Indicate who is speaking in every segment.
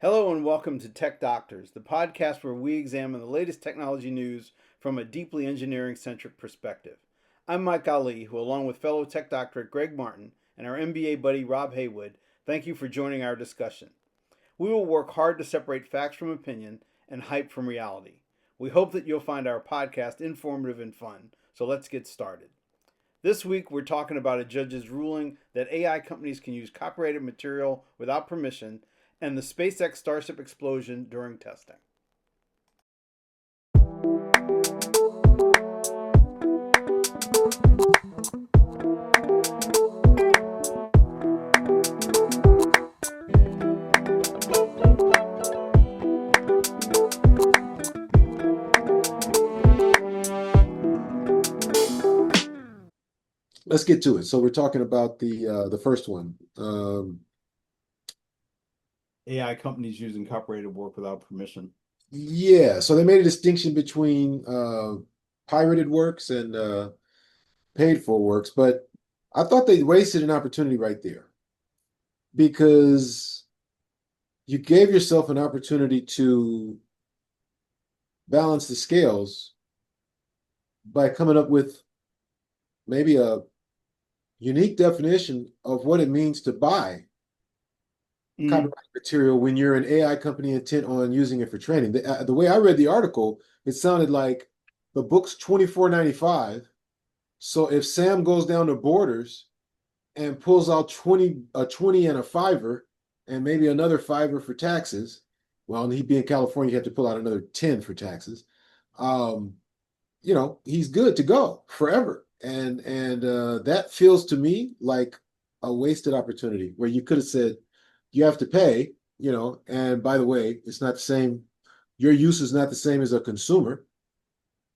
Speaker 1: Hello and welcome to Tech Doctors, the podcast where we examine the latest technology news from a deeply engineering centric perspective. I'm Mike Ali, who, along with fellow tech doctorate Greg Martin and our MBA buddy Rob Haywood, thank you for joining our discussion. We will work hard to separate facts from opinion and hype from reality. We hope that you'll find our podcast informative and fun, so let's get started. This week, we're talking about a judge's ruling that AI companies can use copyrighted material without permission and the SpaceX Starship explosion during testing.
Speaker 2: Let's get to it. So we're talking about the first one.
Speaker 1: AI companies using copyrighted work without permission.
Speaker 2: Yeah, so they made a distinction between pirated works and paid for works, but I thought they wasted an opportunity right there because you gave yourself an opportunity to balance the scales by coming up with maybe a unique definition of what it means to buy copyright material when you're an AI company intent on using it for training. The way I read the article, it sounded like the book's $24.95. So if Sam goes down to Borders and pulls out a 20 and a fiver, and maybe another fiver for taxes, well, he'd be in California, you have to pull out another 10 for taxes. He's good to go forever. And that feels to me like a wasted opportunity where you could have said, you have to pay, and by the way, it's not the same. Your use is not the same as a consumer.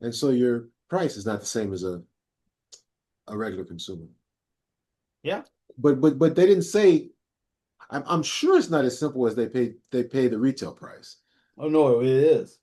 Speaker 2: And so your price is not the same as a regular consumer.
Speaker 1: Yeah.
Speaker 2: But they didn't say, I'm sure it's not as simple as they pay the retail price.
Speaker 1: Oh no, it is.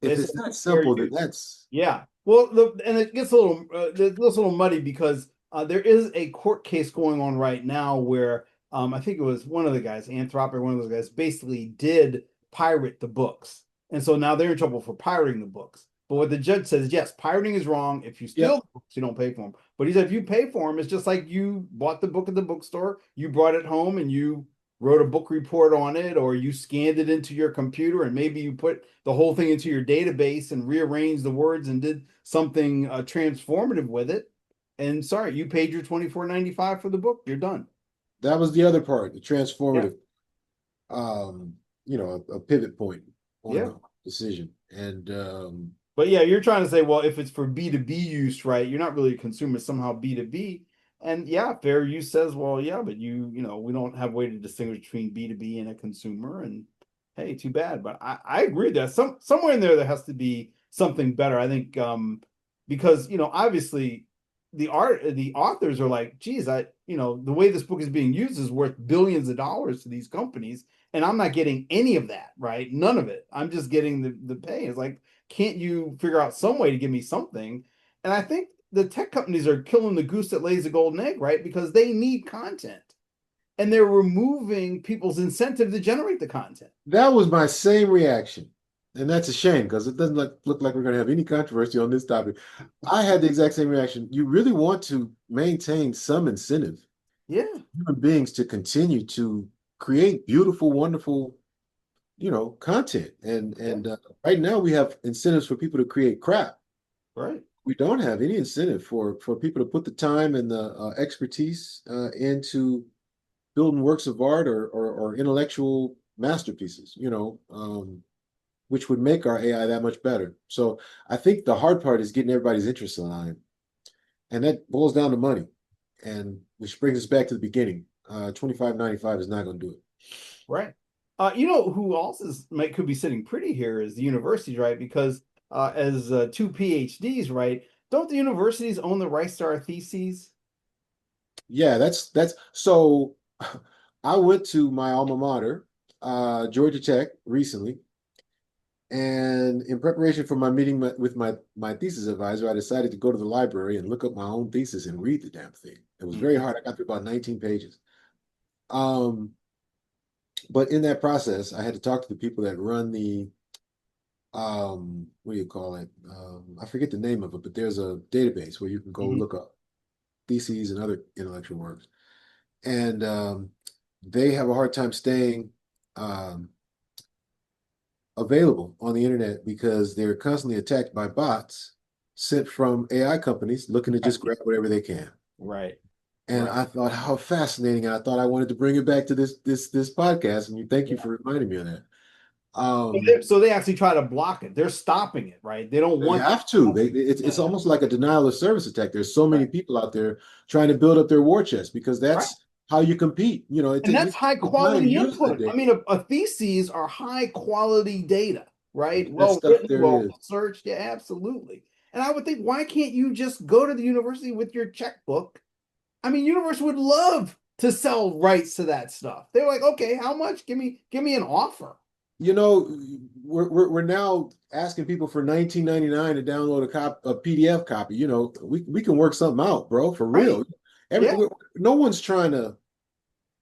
Speaker 2: If it's not simple, then that's
Speaker 1: yeah. Well, and it gets a little muddy because there is a court case going on right now where I think it was one of the guys, Anthropic, one of those guys, basically did pirate the books, and so now they're in trouble for pirating the books. But what the judge says, yes, pirating is wrong. If you steal the books, you don't pay for them. But he said if you pay for them, it's just like you bought the book at the bookstore, you brought it home, and you wrote a book report on it, or you scanned it into your computer, and maybe you put the whole thing into your database and rearranged the words and did something transformative with it. And sorry, you paid your $24.95 for the book. You're done.
Speaker 2: That was the other part, the transformative, a pivot point on the decision. And
Speaker 1: but yeah, you're trying to say, well, if it's for B2B use, right? You're not really a consumer, somehow B2B. And yeah, fair use says, well, yeah, but we don't have a way to distinguish between B2B and a consumer. And hey, too bad. But I agree that somewhere in there has to be something better. I think because obviously the authors are like, geez, the way this book is being used is worth billions of dollars to these companies, and I'm not getting any of that, right? None of it. I'm just getting the pay. It's like, can't you figure out some way to give me something? And I think the tech companies are killing the goose that lays the golden egg, right? Because they need content, and they're removing people's incentive to generate the content.
Speaker 2: That was my same reaction. And that's a shame because it doesn't look like we're going to have any controversy on this topic. I had the exact same reaction. You really want to maintain some incentive, human beings to continue to create beautiful, wonderful, content. And right now we have incentives for people to create crap.
Speaker 1: Right.
Speaker 2: We don't have any incentive for people to put the time and the expertise into building works of art or intellectual masterpieces, which would make our AI that much better. So I think the hard part is getting everybody's interest on it. And that boils down to money. And which brings us back to the beginning. $25.95 is not going to do it.
Speaker 1: Right. Who else could be sitting pretty here is the universities, right? Because as two PhDs, right? Don't the universities own the rights to our theses?
Speaker 2: Yeah, that's so I went to my alma mater, Georgia Tech, recently. And in preparation for my meeting with my thesis advisor, I decided to go to the library and look up my own thesis and read the damn thing. It was very hard. I got through about 19 pages. But in that process, I had to talk to the people that run the what do you call it? I forget the name of it, but there's a database where you can go
Speaker 1: Mhm.
Speaker 2: look up theses and other intellectual works. And they have a hard time staying um, available on the internet because they're constantly attacked by bots sent from AI companies looking to just grab whatever they can.
Speaker 1: Right,
Speaker 2: And
Speaker 1: right.
Speaker 2: I thought how fascinating, and I thought I wanted to bring it back to this podcast. And you thank you
Speaker 1: Yeah.
Speaker 2: for reminding me of that.
Speaker 1: So
Speaker 2: Um,
Speaker 1: so they actually try to block it. They're stopping it, right? They don't
Speaker 2: they
Speaker 1: want
Speaker 2: have to. It's
Speaker 1: yeah,
Speaker 2: almost like a denial of service attack. There's so many
Speaker 1: right,
Speaker 2: people out there trying to build up their war chest because
Speaker 1: right.
Speaker 2: that's how you compete. You know,
Speaker 1: And
Speaker 2: you
Speaker 1: that's high
Speaker 2: take the time,
Speaker 1: quality
Speaker 2: use the
Speaker 1: input. I
Speaker 2: data.
Speaker 1: mean, a theses are high quality data,
Speaker 2: The
Speaker 1: right?
Speaker 2: best
Speaker 1: Well
Speaker 2: stuff
Speaker 1: written,
Speaker 2: there
Speaker 1: well
Speaker 2: is.
Speaker 1: researched. Yeah, absolutely. And I would think, why can't you just go to the university with your checkbook? I mean, university would love to sell rights to that stuff. They're like, okay, how much? Give me an offer.
Speaker 2: You know, we're now asking people for 19.99 to download a PDF copy. You know, we can work something out, bro, for
Speaker 1: Right.
Speaker 2: real. Every
Speaker 1: Yeah.
Speaker 2: no one's trying to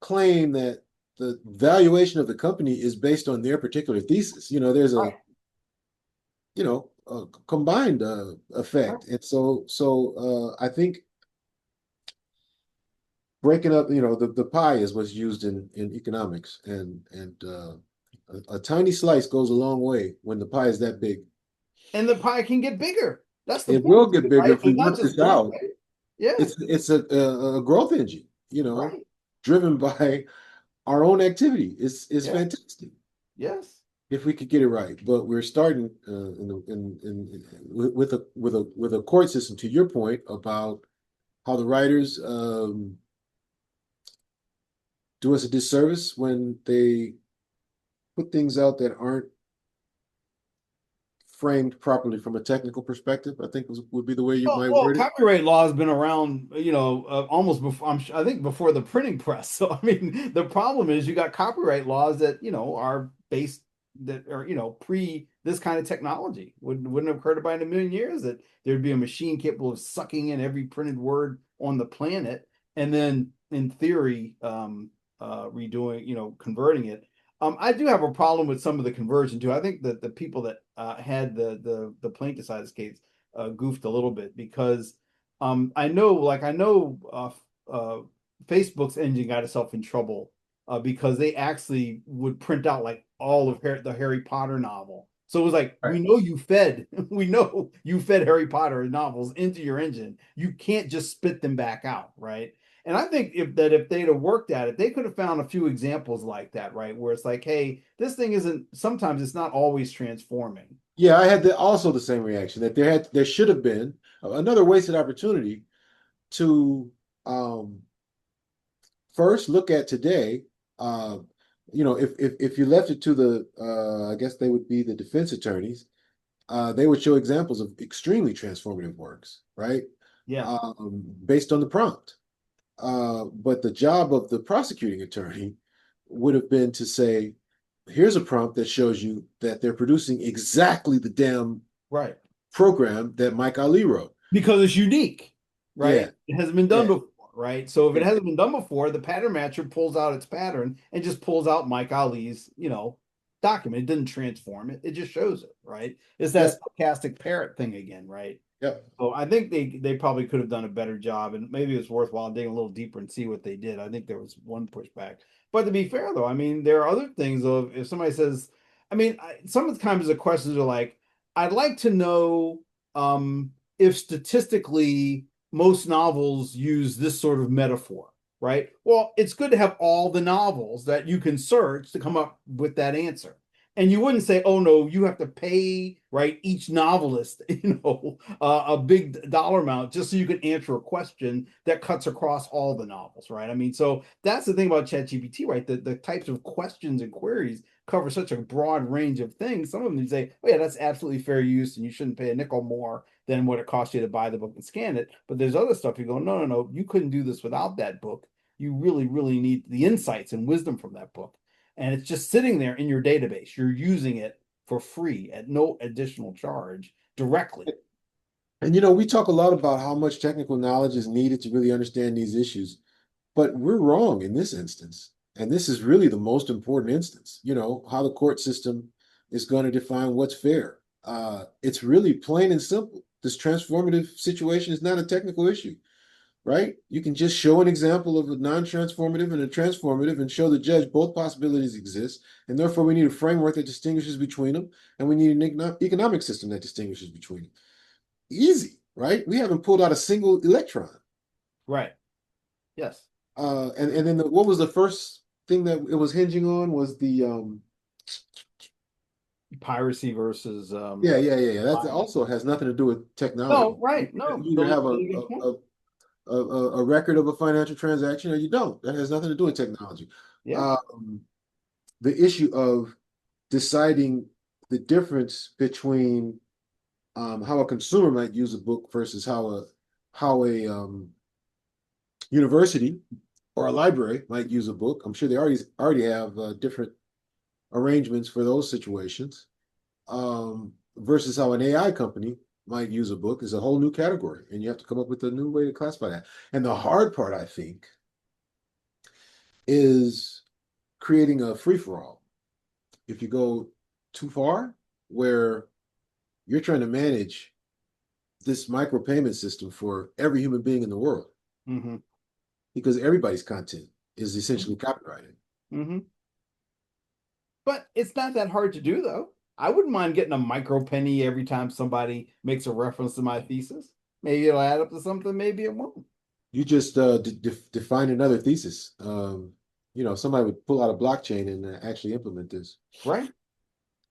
Speaker 2: claim that the valuation of the company is based on their particular thesis. You know, there's
Speaker 1: Right.
Speaker 2: a combined
Speaker 1: Right.
Speaker 2: effect. And I think breaking up, the pie is what's used in economics, and a tiny slice goes a long way when the pie is that big.
Speaker 1: And the pie can get bigger. That's the
Speaker 2: It will
Speaker 1: point,
Speaker 2: get bigger
Speaker 1: right?
Speaker 2: if we
Speaker 1: It's not
Speaker 2: work
Speaker 1: just
Speaker 2: this
Speaker 1: one,
Speaker 2: out.
Speaker 1: right? Yeah.
Speaker 2: It's a growth engine,
Speaker 1: Right.
Speaker 2: driven by our own activity. It's
Speaker 1: Yeah.
Speaker 2: fantastic
Speaker 1: Yes.
Speaker 2: if we could get it right. But we're starting with a court system. To your point about how the writers do us a disservice when they put things out that aren't framed properly from a technical perspective, I think would be the way you might
Speaker 1: Well,
Speaker 2: word it.
Speaker 1: copyright law has been around, almost before. I think before the printing press. So, I mean, the problem is you got copyright laws that are based that are pre this kind of technology. Wouldn't have occurred to by in a million years that there'd be a machine capable of sucking in every printed word on the planet, and then in theory, redoing, converting it. I do have a problem with some of the conversion too. I think that the people that had the plaintiff side of this case goofed a little bit because I know Facebook's engine got itself in trouble because they actually would print out like all of the Harry Potter novel. So it was like
Speaker 2: Right.
Speaker 1: we know you fed Harry Potter novels into your engine. You can't just spit them back out, right? And I think if they'd have worked at it, they could have found a few examples like that, right? Where it's like, hey, this thing isn't sometimes it's not always transforming.
Speaker 2: Yeah, I had also the same reaction that there should have been another wasted opportunity to um, first look at today. Uh, if you left it to I guess they would be the defense attorneys. They would show examples of extremely transformative works, right?
Speaker 1: Yeah.
Speaker 2: Based on the prompt. But the job of the prosecuting attorney would have been to say, here's a prompt that shows you that they're producing exactly the damn
Speaker 1: Right.
Speaker 2: program that Mike Ali wrote.
Speaker 1: Because it's unique, right?
Speaker 2: Yeah,
Speaker 1: It hasn't been done
Speaker 2: yeah,
Speaker 1: before, right? So if it
Speaker 2: yeah.
Speaker 1: hasn't been done before, the pattern matcher pulls out its pattern and just pulls out Mike Ali's, document. It didn't transform it; it just shows it, right? It's that
Speaker 2: Yep,
Speaker 1: stochastic parrot thing again, right?
Speaker 2: yep.
Speaker 1: So I think they probably could have done a better job, and maybe it's worthwhile digging a little deeper and see what they did. I think there was one pushback, but to be fair though, I mean there are other things of if somebody says, I mean, sometimes the questions are like, I'd like to know if statistically most novels use this sort of metaphor, right? Well, it's good to have all the novels that you can search to come up with that answer. And you wouldn't say, oh no, you have to pay, right, each novelist, a big dollar amount just so you can answer a question that cuts across all the novels, right? I mean, so that's the thing about ChatGPT, right? The types of questions and queries cover such a broad range of things. Some of them you say, oh yeah, that's absolutely fair use, and you shouldn't pay a nickel more than what it costs you to buy the book and scan it. But there's other stuff you go, no, no, no, you couldn't do this without that book. You really, really need the insights and wisdom from that book, and it's just sitting there in your database. You're using it for free at no additional charge directly.
Speaker 2: And we talk a lot about how much technical knowledge is needed to really understand these issues, but we're wrong in this instance. And this is really the most important instance, how the court system is going to define what's fair. It's really plain and simple. This transformative situation is not a technical issue, right? You can just show an example of a non-transformative and a transformative and show the judge both possibilities exist. And therefore, we need a framework that distinguishes between them. And we need an economic system that distinguishes between them. Easy, right? We haven't pulled out a single electron.
Speaker 1: Right. Yes.
Speaker 2: And then what was the first thing that it was hinging on was the
Speaker 1: Piracy versus
Speaker 2: yeah. That
Speaker 1: buying.
Speaker 2: also has nothing to do with
Speaker 1: No,
Speaker 2: technology.
Speaker 1: right.
Speaker 2: You
Speaker 1: No,
Speaker 2: either
Speaker 1: those
Speaker 2: have
Speaker 1: really good point.
Speaker 2: a record of a financial transaction or you don't. That has nothing to do with technology.
Speaker 1: Yeah.
Speaker 2: Um, the issue of deciding the difference between how a consumer might use a book versus how a university or a library might use a book. I'm sure they already have different arrangements for those situations. Versus how an AI company might use a book is a whole new category, and you have to come up with a new way to classify that. And the hard part, I think, is creating a free for all. If you go too far, where you're trying to manage this micropayment system for every human being in the world,
Speaker 1: Mm-hmm.
Speaker 2: because everybody's content is essentially copyrighted.
Speaker 1: Mm-hmm. But it's not that hard to do, though. I wouldn't mind getting a micro penny every time somebody makes a reference to my thesis. Maybe it'll add up to something, maybe it won't.
Speaker 2: You just define another thesis. Somebody would pull out a blockchain and actually implement this.
Speaker 1: Right?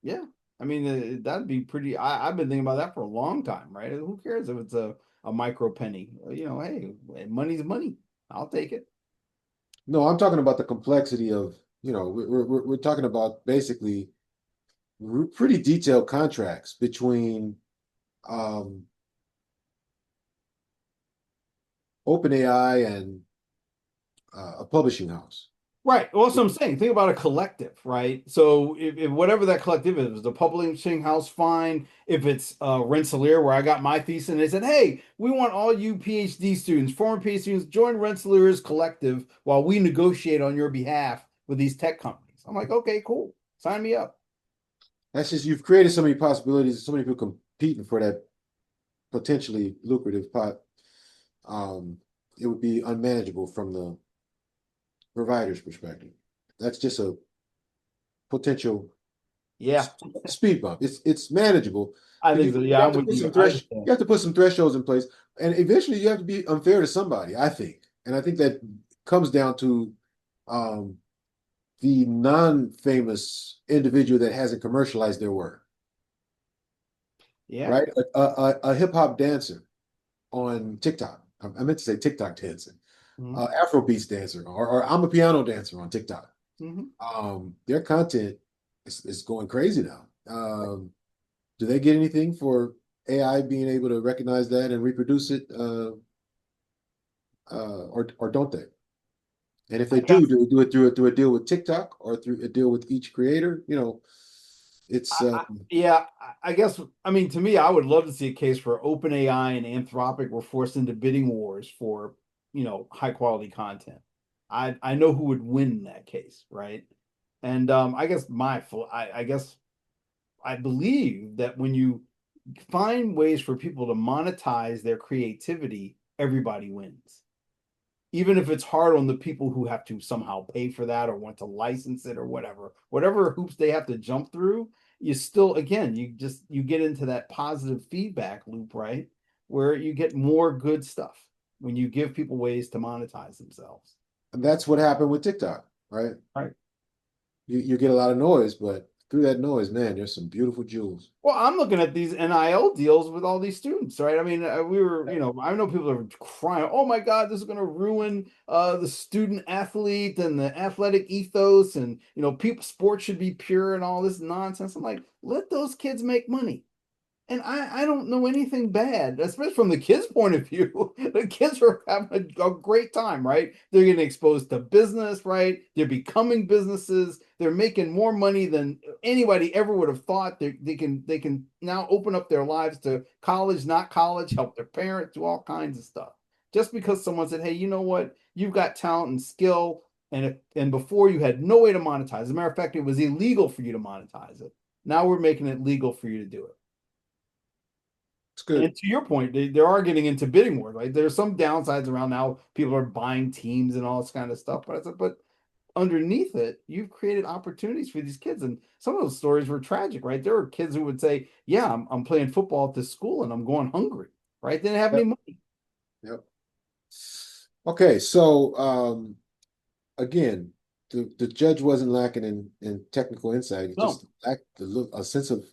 Speaker 1: Yeah. I mean, that'd be pretty. I've been thinking about that for a long time, right? Who cares if it's a micro penny? Hey, money's money. I'll take it.
Speaker 2: No, I'm talking about the complexity of, we're talking about basically pretty detailed contracts between um, OpenAI and a publishing house.
Speaker 1: Right. Well, that's what I'm saying. Think about a collective, right? So if whatever that collective is, the publishing house, fine. If it's Rensselaer, where I got my thesis, and they said, "Hey, we want all you PhD students, former PhD students, join Rensselaer's collective while we negotiate on your behalf with these tech companies." I'm like, "Okay, cool. Sign me up."
Speaker 2: That's just, you've created so many possibilities, so many people competing for that potentially lucrative pot. It would be unmanageable from the provider's perspective. That's just a potential
Speaker 1: Yeah,
Speaker 2: speed bump. It's manageable,
Speaker 1: I
Speaker 2: but
Speaker 1: think so. Yeah, I'm with you. I understand.
Speaker 2: you have to put some thresholds in place, and eventually you have to be unfair to somebody. I think, and I think that comes down to um, the non-famous individual that hasn't commercialized their work,
Speaker 1: Yeah.
Speaker 2: right? A hip hop dancer on TikTok. I meant to say TikTok dancer,
Speaker 1: Mm-hmm.
Speaker 2: Afro beats dancer, or I'm a piano dancer on TikTok.
Speaker 1: Mm-hmm.
Speaker 2: Their content is going crazy now. Do they get anything for AI being able to recognize that and reproduce it, or don't they? And if
Speaker 1: I
Speaker 2: they
Speaker 1: guess.
Speaker 2: do they do it through a deal with TikTok or through a deal with each creator? It's
Speaker 1: Yeah, I guess. I mean, to me, I would love to see a case where OpenAI and Anthropic were forced into bidding wars for, high quality content. I know who would win in that case, right? And I guess I guess I believe that when you find ways for people to monetize their creativity, everybody wins, even if it's hard on the people who have to somehow pay for that or want to license it or whatever hoops they have to jump through. You still, again, you get into that positive feedback loop, right? Where you get more good stuff when you give people ways to monetize themselves.
Speaker 2: that's what happened with TikTok, right?
Speaker 1: Right.
Speaker 2: You get a lot of noise, but through that noise, man, there's some beautiful jewels.
Speaker 1: Well, I'm looking at these NIL deals with all these students, right? I mean, I know people are crying, "Oh my God, this is going to ruin the student athlete and the athletic ethos, and people, sports should be pure and all this nonsense." I'm like, let those kids make money. And I don't know anything bad, especially from the kids' point of view. The kids are having a great time, right? They're getting exposed to business, right? They're becoming businesses. They're making more money than anybody ever would have thought. They can now open up their lives to college, not college, help their parents, do all kinds of stuff. Just because someone said, "Hey, you know what? You've got talent and skill. and before you had no way to monetize. As a matter of fact, it was illegal for you to monetize it. Now we're making it legal for you to do it.
Speaker 2: It's good.
Speaker 1: And to your point, they are getting into bidding wars, right? There's some downsides around now. People are buying teams and all this kind of stuff. But I said, but underneath it, you've created opportunities for these kids. And some of those stories were tragic, right? There were kids who would say, yeah, I'm playing football at this school and I'm going hungry, right? They didn't have any
Speaker 2: Yep.
Speaker 1: money.
Speaker 2: Yep. Okay, so again, the judge wasn't lacking in technical insight. He
Speaker 1: No.
Speaker 2: just lacked a sense of,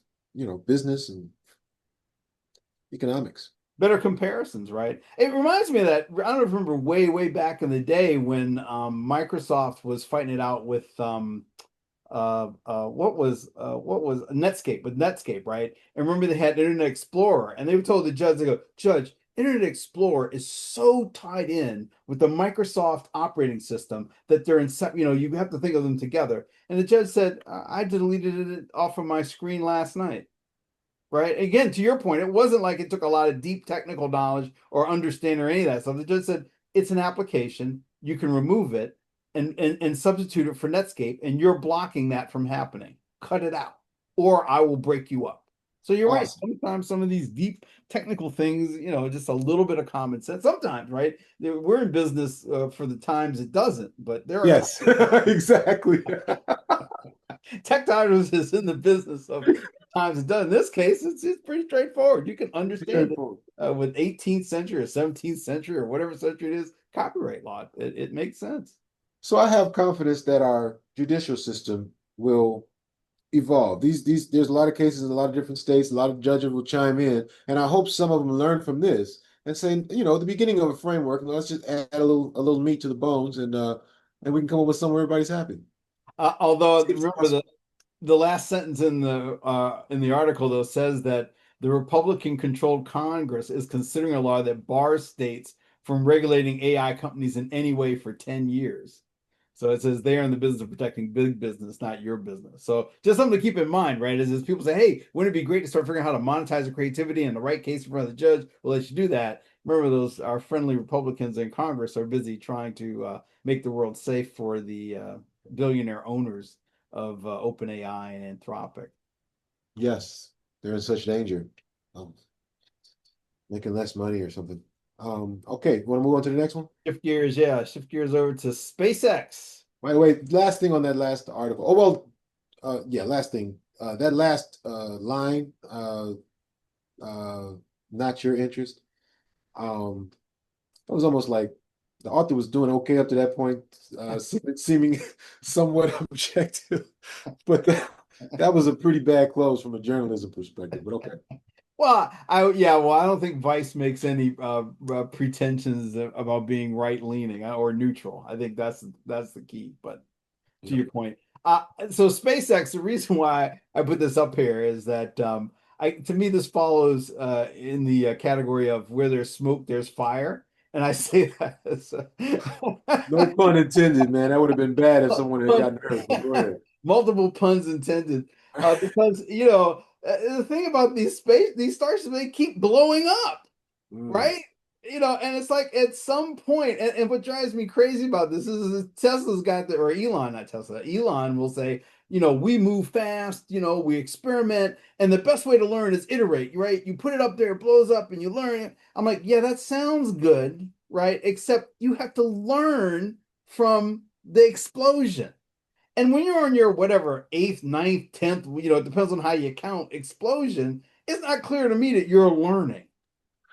Speaker 2: business and economics.
Speaker 1: Better comparisons, right? It reminds me of that. I don't remember way back in the day when Microsoft was fighting it out with what was Netscape with Netscape, right? And remember they had Internet Explorer, and they were told the judge, they go, Judge, Internet Explorer is so tied in with the Microsoft operating system that they're in, you have to think of them together. And the judge said, I deleted it off of my screen last night. Right. Again, to your point, it wasn't like it took a lot of deep technical knowledge or understanding or any of that stuff. They just said it's an application. You can remove it and substitute it for Netscape, and you're blocking that from happening. Cut it out, or I will break you up. So you're right.
Speaker 2: Awesome.
Speaker 1: Sometimes some of these deep technical things, just a little bit of common sense. Sometimes, right? We're in business for the times it doesn't, but there are
Speaker 2: Yes, exactly.
Speaker 1: TechDrs is in the business of times it does. In this case, it's pretty straightforward. You can understand it
Speaker 2: Straightforward.
Speaker 1: with 18th century or 17th century or whatever century it is, copyright law. It makes sense.
Speaker 2: So I have confidence that our judicial system will evolve. There's a lot of cases in a lot of different states. A lot of judges will chime in, and I hope some of them learn from this and say, the beginning of a framework. Let's just add a little meat to the bones, and we can come up with somewhere everybody's happy.
Speaker 1: Although
Speaker 2: It's
Speaker 1: remember
Speaker 2: possible.
Speaker 1: the last sentence in the article though says that the Republican controlled Congress is considering a law that bars states from regulating AI companies in any way for 10 years. So it says they're in the business of protecting big business, not your business. So just something to keep in mind, right? Is people say, hey, wouldn't it be great to start figuring out how to monetize the creativity and the right case in front of the judge? We'll let you do that. Remember, those our friendly Republicans in Congress are busy trying to make the world safe for the billionaire owners of OpenAI and Anthropic.
Speaker 2: Yes, they're in such danger, um, making less money or something. Okay, want to move on to the next one?
Speaker 1: Shift gears, yeah. Shift gears over to SpaceX.
Speaker 2: By the way, last thing on that last article. Oh well, yeah, last thing. That last line, uh, not your interest. Um, it was almost like the author was doing okay up to that point, seeming somewhat objective, but that was a pretty bad close from a journalism perspective. But okay,
Speaker 1: Well, I don't think Vice makes any pretensions about being right leaning or neutral. I think that's the key. But to
Speaker 2: yep.
Speaker 1: your point, so SpaceX. The reason why I put this up here is that to me this follows in the category of where there's smoke, there's fire, and I say that as
Speaker 2: No pun intended, man. That would have been bad if someone had
Speaker 1: pun,
Speaker 2: gotten hurt. But go ahead.
Speaker 1: multiple puns intended, because the thing about these stars, they keep blowing up,
Speaker 2: Mm.
Speaker 1: right? And it's like at some point, and what drives me crazy about this is Tesla's got the, or Elon, not Tesla, Elon will say, we move fast, we experiment, and the best way to learn is iterate, right? You put it up there, it blows up, and you learn it. I'm like, yeah, that sounds good, right? Except you have to learn from the explosion. And when you're on your whatever eighth, ninth, tenth, it depends on how you count explosion, it's not clear to me that you're learning.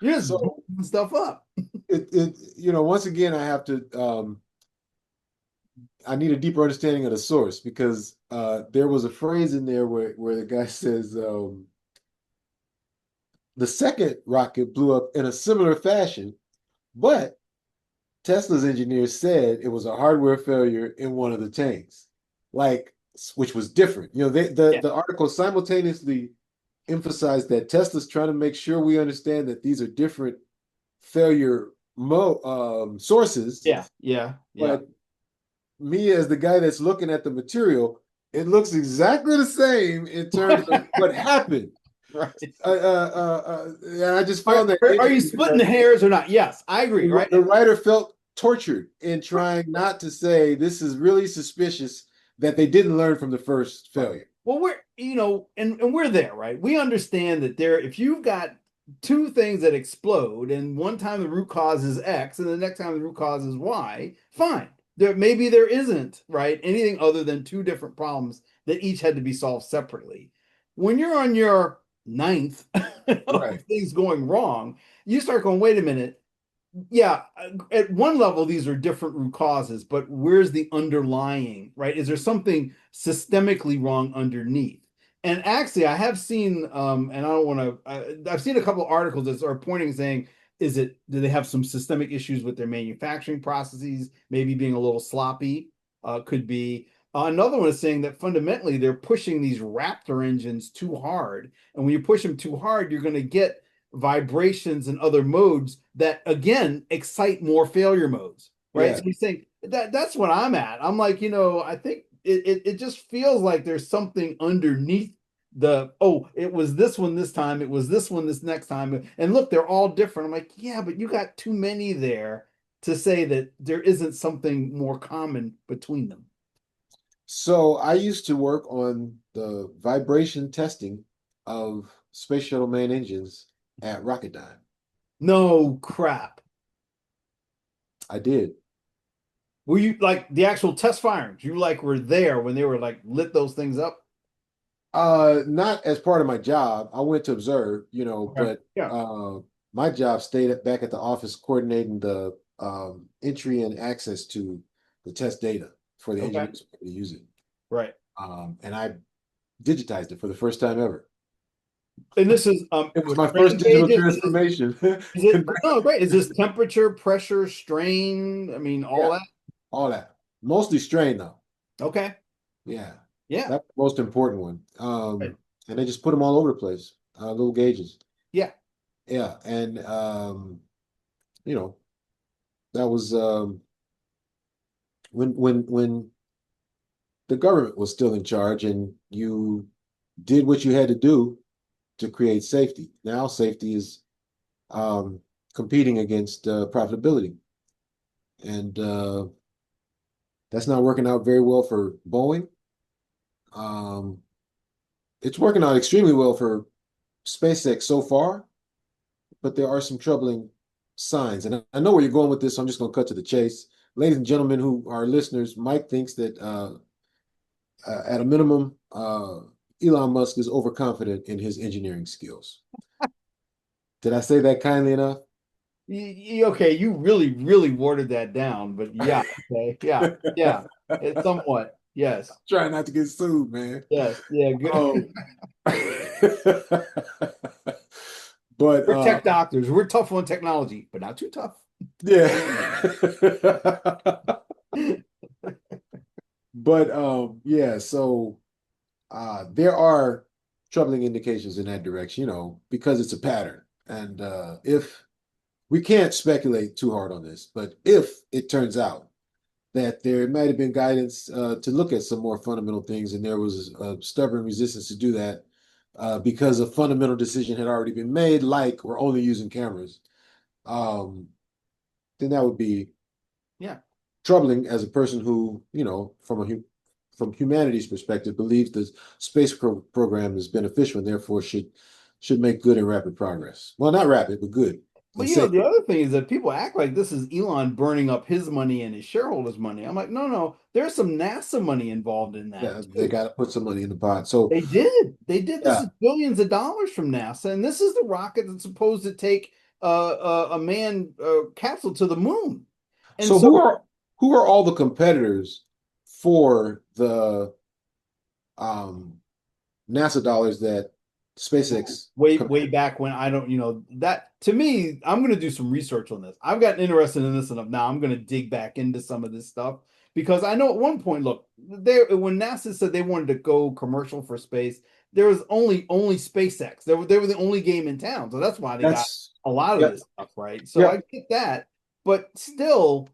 Speaker 1: You're just
Speaker 2: So
Speaker 1: blowing stuff up.
Speaker 2: once again, I need a deeper understanding of the source because there was a phrase in there where the guy says the second rocket blew up in a similar fashion, but Tesla's engineers said it was a hardware failure in one of the tanks, like which was different.
Speaker 1: Yeah,
Speaker 2: The article simultaneously emphasized that Tesla's trying to make sure we understand that these are different failure sources,
Speaker 1: yeah.
Speaker 2: but me as the guy that's looking at the material, it looks exactly the same in terms of what happened.
Speaker 1: Right.
Speaker 2: And I just found that
Speaker 1: Are you
Speaker 2: interesting
Speaker 1: splitting
Speaker 2: that
Speaker 1: the hairs or not? Yes, I agree. Right.
Speaker 2: the writer felt tortured in trying not to say this is really suspicious that they didn't learn from the first
Speaker 1: Right.
Speaker 2: failure.
Speaker 1: Well, and we're there, right? We understand that if you've got two things that explode, and one time the root cause is X, and the next time the root cause is Y, fine. Maybe there isn't, right, anything other than two different problems that each had to be solved separately. When you're on your ninth of
Speaker 2: Right.
Speaker 1: things going wrong, you start going, wait a minute, yeah, at one level, these are different root causes, but where's the underlying, right? Is there something systemically wrong underneath? And actually, I have seen, and I don't want to, I've seen a couple of articles that are pointing saying, do they have some systemic issues with their manufacturing processes, maybe being a little sloppy? Could be. Another one is saying that fundamentally they're pushing these Raptor engines too hard. And when you push them too hard, you're going to get vibrations and other modes that again excite more failure modes, right?
Speaker 2: Yeah.
Speaker 1: So you think that's what I'm at. I'm like, I think it just feels like there's something underneath it was this one this time, it was this one this next time, and look, they're all different. I'm like, yeah, but you got too many there to say that there isn't something more common between them.
Speaker 2: So I used to work on the vibration testing of space shuttle main engines at Rocketdyne.
Speaker 1: No crap.
Speaker 2: I did.
Speaker 1: Were you like the actual test firings? You like were there when they were like lit those things up?
Speaker 2: Not as part of my job. I went to observe,
Speaker 1: Okay.
Speaker 2: but
Speaker 1: Yeah.
Speaker 2: my job stayed back at the office coordinating the entry and access to the test data for the
Speaker 1: Okay.
Speaker 2: engineers to use it.
Speaker 1: Right.
Speaker 2: And I digitized it for the first time ever.
Speaker 1: And this is
Speaker 2: It was
Speaker 1: with
Speaker 2: my first
Speaker 1: strain
Speaker 2: digital
Speaker 1: gauges.
Speaker 2: transformation.
Speaker 1: Is it no great? Is this temperature, pressure, strain? I mean, all
Speaker 2: Yeah,
Speaker 1: that.
Speaker 2: all that. Mostly strain though.
Speaker 1: Okay.
Speaker 2: Yeah,
Speaker 1: Yeah.
Speaker 2: that's the most important one.
Speaker 1: Right.
Speaker 2: And they just put them all over the place, little gauges.
Speaker 1: Yeah.
Speaker 2: Yeah, and you know, that was when the government was still in charge and you did what you had to do to create safety. Now safety is um, competing against profitability, and that's not working out very well for Boeing. Um, it's working out extremely well for SpaceX so far, but there are some troubling signs. And I know where you're going with this, so I'm just going to cut to the chase. Ladies and gentlemen who are listeners, Mike thinks that at a minimum, Elon Musk is overconfident in his engineering skills. Did I say that kindly enough?
Speaker 1: Okay, you really, really watered that down, but yeah, okay, yeah, yeah, it's somewhat, yes,
Speaker 2: Trying not to get sued, man.
Speaker 1: yes, yeah, good.
Speaker 2: Um, but
Speaker 1: We're tech doctors. We're tough on technology, but not too tough.
Speaker 2: yeah. But yeah, so there are troubling indications in that direction, because it's a pattern. And if we can't speculate too hard on this, but if it turns out that there might have been guidance to look at some more fundamental things, and there was a stubborn resistance to do that because a fundamental decision had already been made, like we're only using cameras, um, then that would be
Speaker 1: Yeah.
Speaker 2: troubling as a person who, from humanity's perspective, believes the space program is beneficial and therefore should make good and rapid progress. Well, not rapid, but good
Speaker 1: But
Speaker 2: and safe.
Speaker 1: the other thing is that people act like this is Elon burning up his money and his shareholders' money. I'm like, no, no, there's some NASA money involved in that
Speaker 2: Yeah, they
Speaker 1: too.
Speaker 2: got to put some money in the pot. So
Speaker 1: They did. They did. This
Speaker 2: yeah.
Speaker 1: is billions of dollars from NASA, and this is the rocket that's supposed to take a manned capsule to the moon. And
Speaker 2: So
Speaker 1: so
Speaker 2: who are all the competitors for the um NASA dollars that SpaceX
Speaker 1: way back when I don't, that to me, I'm going to do some research on this. I've gotten interested in this enough now. I'm going to dig back into some of this stuff because I know at one point, look, when NASA said they wanted to go commercial for space, there was only SpaceX. They were the only game in town, so that's why they got
Speaker 2: That's
Speaker 1: a lot of
Speaker 2: yep,
Speaker 1: this stuff, right? So I
Speaker 2: yep.
Speaker 1: get that, but still,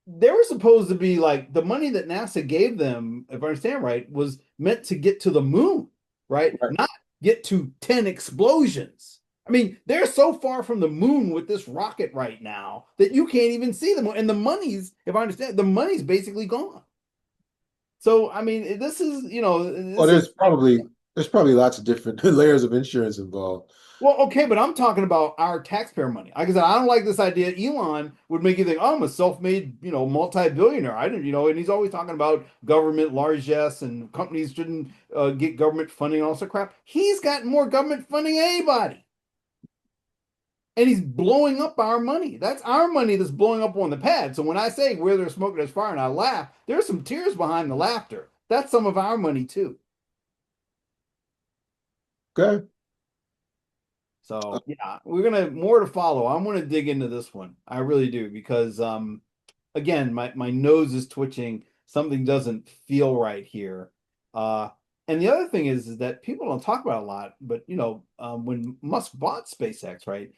Speaker 1: they were supposed to be like the money that NASA gave them, if I understand right, was meant to get to the moon, right?
Speaker 2: Right.
Speaker 1: Not get to 10 explosions. I mean, they're so far from the moon with this rocket right now that you can't even see the moon. And the money's, if I understand, the money's basically gone. So I mean, this is,
Speaker 2: Well,
Speaker 1: this is
Speaker 2: there's probably lots of different layers of insurance involved.
Speaker 1: well, okay, but I'm talking about our taxpayer money. Like I said, I don't like this idea. Elon would make you think, oh, I'm a self-made, multi-billionaire. I didn't, and he's always talking about government largesse and companies shouldn't get government funding and all that crap. He's got more government funding than anybody. And he's blowing up our money. That's our money that's blowing up on the pad. So when I say where there's smoke, there's fire, and I laugh, there's some tears behind the laughter. That's some of our money too.
Speaker 2: Okay.
Speaker 1: So yeah, we're gonna more to follow. I'm gonna dig into this one. I really do because again, my nose is twitching. Something doesn't feel right here. Uh and the other thing is that people don't talk about a lot, but when Musk bought SpaceX, right?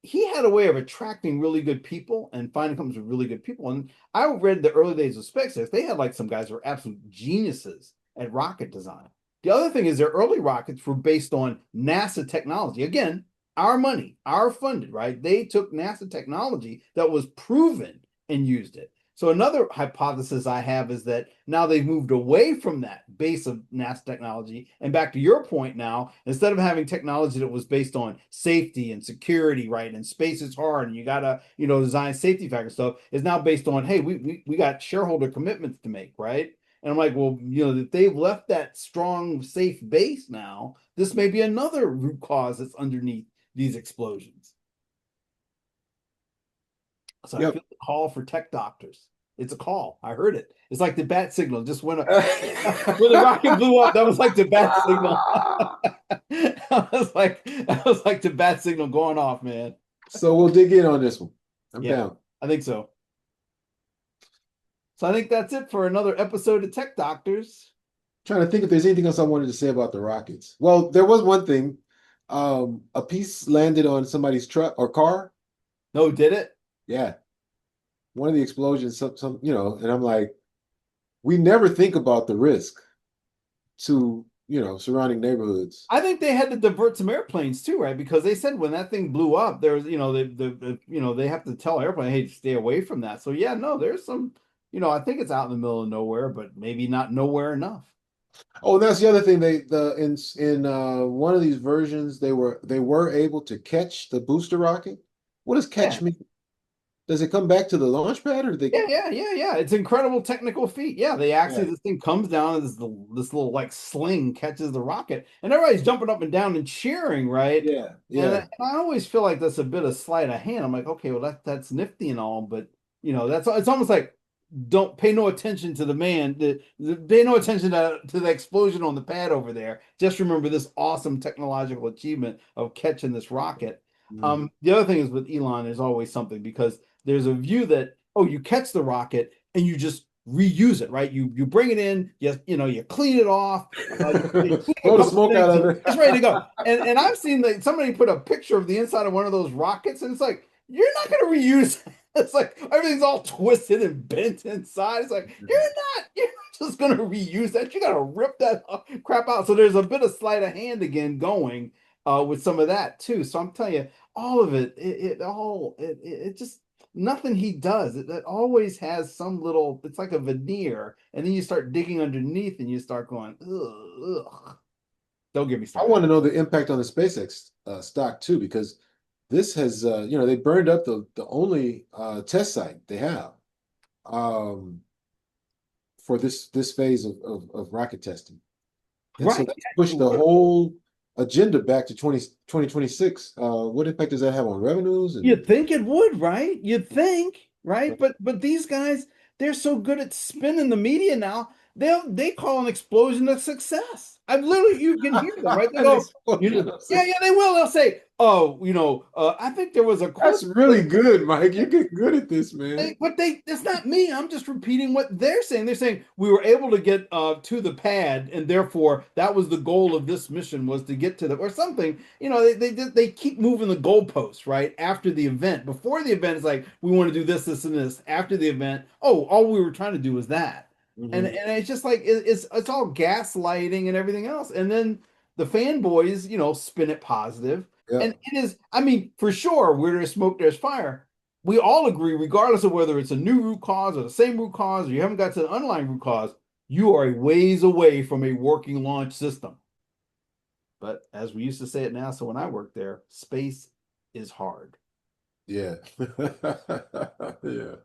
Speaker 1: He had a way of attracting really good people and finding companies with really good people. And I read the early days of SpaceX, they had like some guys who were absolute geniuses at rocket design. The other thing is their early rockets were based on NASA technology. Again, our money, our funded, right? They took NASA technology that was proven and used it. So another hypothesis I have is that now they've moved away from that base of NASA technology and back to your point now, instead of having technology that was based on safety and security, right? And space is hard and you gotta, design safety factor stuff, is now based on, hey, we got shareholder commitments to make, right? And I'm like, well, that they've left that strong, safe base now, this may be another root cause that's underneath these explosions. So I feel
Speaker 2: Yep.
Speaker 1: the call for tech doctors. It's a call. I heard it. It's like the bat signal. Just when when the rocket blew up, that was like the bat signal. That was like the bat signal going off, man.
Speaker 2: So we'll dig in on this one. I'm
Speaker 1: Yeah,
Speaker 2: down.
Speaker 1: I think so. So I think that's it for another episode of Tech Doctors.
Speaker 2: Trying to think if there's anything else I wanted to say about the Rockets. Well, there was one thing. A piece landed on somebody's truck or car.
Speaker 1: No, did it?
Speaker 2: Yeah. One of the explosions, and I'm like, we never think about the risk to, surrounding neighborhoods.
Speaker 1: I think they had to divert some airplanes too, right? Because they said when that thing blew up, there's, they have to tell airplane, hey, stay away from that. So yeah, no, there's some, I think it's out in the middle of nowhere, but maybe not nowhere enough.
Speaker 2: Oh, and that's the other thing. In one of these versions, they were able to catch the booster rocket. What does
Speaker 1: Yeah.
Speaker 2: catch mean? Does it come back to the launch pad or they?
Speaker 1: Yeah. It's incredible technical feat. Yeah, they actually
Speaker 2: Yeah,
Speaker 1: this thing comes down and this little like sling catches the rocket, and everybody's jumping up and down and cheering, right?
Speaker 2: yeah,
Speaker 1: And
Speaker 2: yeah.
Speaker 1: I always feel like that's a bit of sleight of hand. I'm like, okay, well that's nifty and all, but that's it's almost like don't pay no attention to the man. Pay no attention to the explosion on the pad over there. Just remember this awesome technological achievement of catching this rocket.
Speaker 2: Mm.
Speaker 1: The other thing is with Elon, there's always something because there's a view that you catch the rocket and you just reuse it, right? You bring it in, you clean it off, you tweak a
Speaker 2: Blow the
Speaker 1: couple
Speaker 2: smoke
Speaker 1: things,
Speaker 2: out
Speaker 1: and
Speaker 2: of it.
Speaker 1: it's ready to go. And I've seen that somebody put a picture of the inside of one of those rockets, and it's like you're not going to reuse it. It's like everything's all twisted and bent inside. It's like you're not just going to reuse that. You got to rip that crap out. So there's a bit of sleight of hand again going with some of that too. So I'm telling you, all of it just nothing he does. It always has some little. It's like a veneer, and then you start digging underneath, and you start going, ugh, ugh. Don't get me
Speaker 2: I
Speaker 1: started.
Speaker 2: want to know the impact on the SpaceX stock too, because this has, they burned up the only test site they have um, for this phase of rocket testing. And so
Speaker 1: Right.
Speaker 2: that's pushed the whole agenda back to 2026. What impact does that have on revenues and
Speaker 1: You'd think it would, right? You'd think, right? But these guys, they're so good at spinning the media now. They call an explosion a success. I've literally you can hear them, right? They
Speaker 2: an
Speaker 1: go,
Speaker 2: explosion of
Speaker 1: yeah,
Speaker 2: success?
Speaker 1: they will. They'll say, oh, I think there was a
Speaker 2: That's
Speaker 1: clip.
Speaker 2: really good, Mike. You're getting good at this, man.
Speaker 1: That's not me. I'm just repeating what they're saying. They're saying we were able to get to the pad, and therefore that was the goal of this mission was to get to the or something. They keep moving the goalposts right after the event. Before the event, it's like we want to do this, this, and this. After the event, oh, all we were trying to do was that, and
Speaker 2: Hmm.
Speaker 1: it's just like it's all gaslighting and everything else. And then the fanboys, spin it positive.
Speaker 2: Yeah.
Speaker 1: And it is, I mean, for sure, where there's smoke, there's fire. We all agree, regardless of whether it's a new root cause or the same root cause, or you haven't got to the underlying root cause, you are a ways away from a working launch system. But as we used to say at NASA when I worked there, space is hard.
Speaker 2: Yeah. Yeah.